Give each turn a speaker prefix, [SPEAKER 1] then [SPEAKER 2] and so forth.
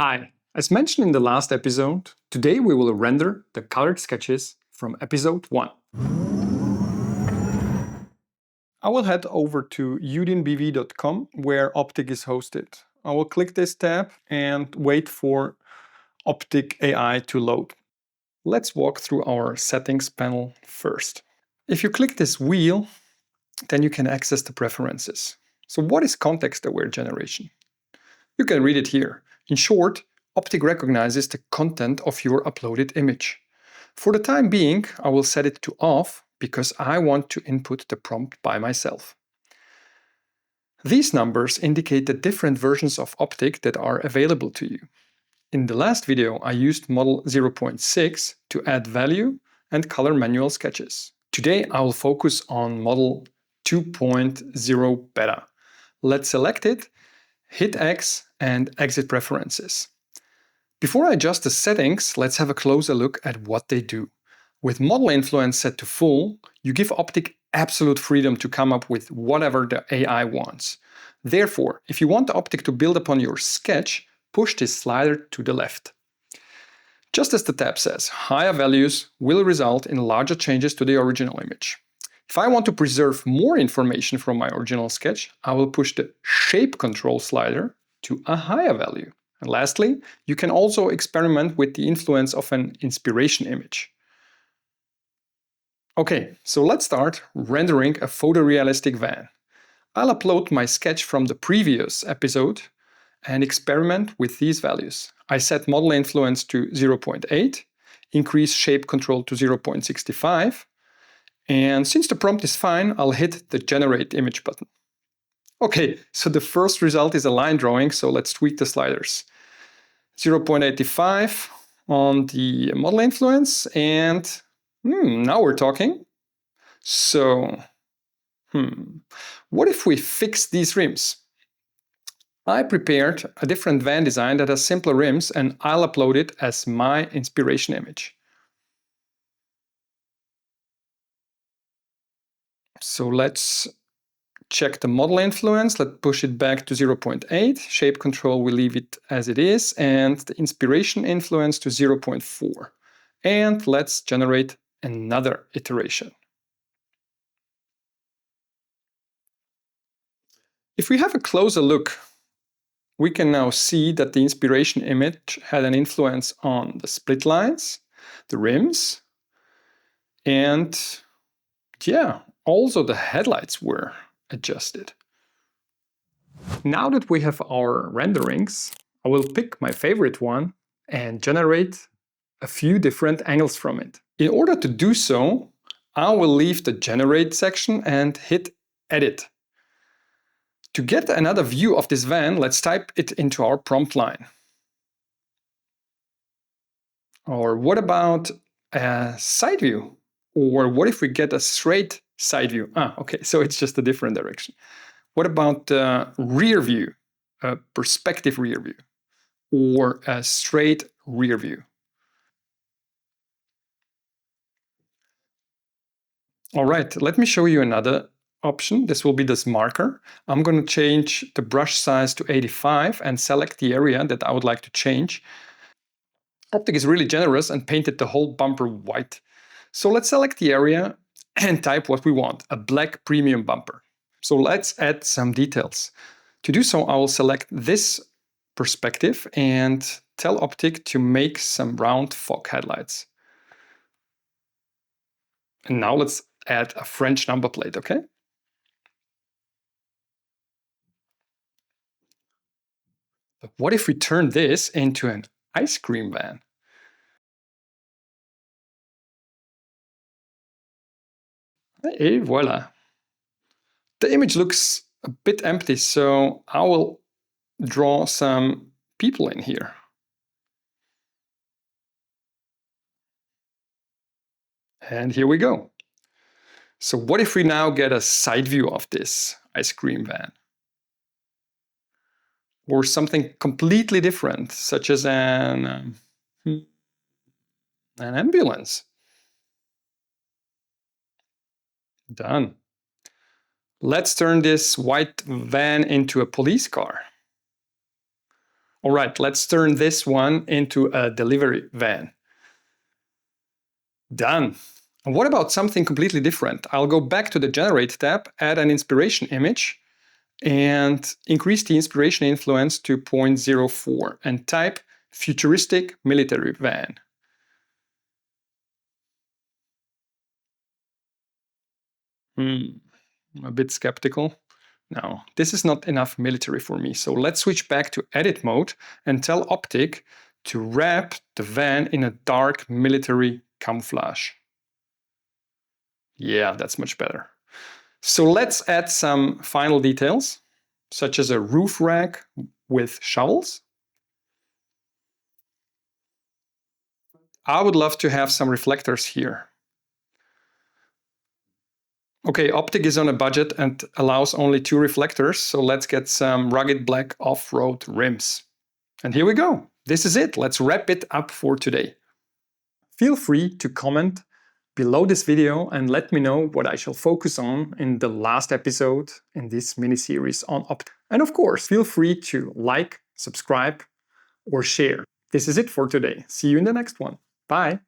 [SPEAKER 1] Hi, as mentioned in the last episode, today we will render the colored sketches from episode 1. I will head over to udinbv.com where Optic is hosted. I will click this tab and wait for Optic AI to load. Let's walk through our settings panel first. If you click this wheel, then you can access the preferences. So what is context-aware generation? You can read it here. In short, Optic recognizes the content of your uploaded image. For the time being, I will set it to off because I want to input the prompt by myself. These numbers indicate the different versions of Optic that are available to you. In the last video, I used model 0.6 to add value and color manual sketches. Today, I will focus on model 2.0 beta. Let's select it, hit X, and exit preferences. Before I adjust the settings, let's have a closer look at what they do. With model influence set to full, you give Optic absolute freedom to come up with whatever the AI wants. Therefore, if you want the Optic to build upon your sketch, push this slider to the left. Just as the tab says, higher values will result in larger changes to the original image. If I want to preserve more information from my original sketch, I will push the shape control slider to a higher value. And lastly, you can also experiment with the influence of an inspiration image. Okay, so let's start rendering a photorealistic van. I'll upload my sketch from the previous episode and experiment with these values. I set model influence to 0.8, increase shape control to 0.65, and since the prompt is fine, I'll hit the Generate Image button. Okay, so the first result is a line drawing, so let's tweak the sliders. 0.85 on the model influence, and now we're talking. So, what if we fix these rims? I prepared a different van design that has simpler rims, and I'll upload it as my inspiration image. So let's check the model influence. Let's push it back to 0.8. Shape control, we leave it as it is. And the inspiration influence to 0.4. And let's generate another iteration. If we have a closer look, we can now see that the inspiration image had an influence on the split lines, the rims, and also the headlights were adjusted. Now that we have our renderings, I will pick my favorite one and generate a few different angles from it. In order to do so, I will leave the Generate section and hit Edit. To get another view of this van, let's type it into our prompt line. Or what about a side view? Or what if we get a straight side view? Okay, so it's just a different direction. What about the rear view, a perspective rear view, or a straight rear view? All right, let me show you another option. This will be this marker. I'm going to change the brush size to 85 and select the area that I would like to change. Optic is really generous and painted the whole bumper white. So let's select the area and type what we want, a black premium bumper. So let's add some details. To do so, I will select this perspective and tell Optic to make some round fog headlights. And now let's add a French number plate, okay? But what if we turn this into an ice cream van? Et voila. The image looks a bit empty, so I will draw some people in here. And here we go. So what if we now get a side view of this ice cream van? Or something completely different, such as an ambulance. Done. Let's turn this white van into a police car. All right, let's turn this one into a delivery van. Done. And what about something completely different? I'll go back to the Generate tab, add an inspiration image, and increase the inspiration influence to 0.04 and type futuristic military van. A bit skeptical. No, this is not enough military for me. So let's switch back to edit mode and tell Optic to wrap the van in a dark military camouflage. Yeah, that's much better. So let's add some final details, such as a roof rack with shovels. I would love to have some reflectors here. Okay, Optic is on a budget and allows only 2 reflectors, so let's get some rugged black off-road rims. And here we go. This is it. Let's wrap it up for today. Feel free to comment below this video and let me know what I shall focus on in the last episode in this mini-series on Optic. And of course, feel free to like, subscribe, or share. This is it for today. See you in the next one. Bye!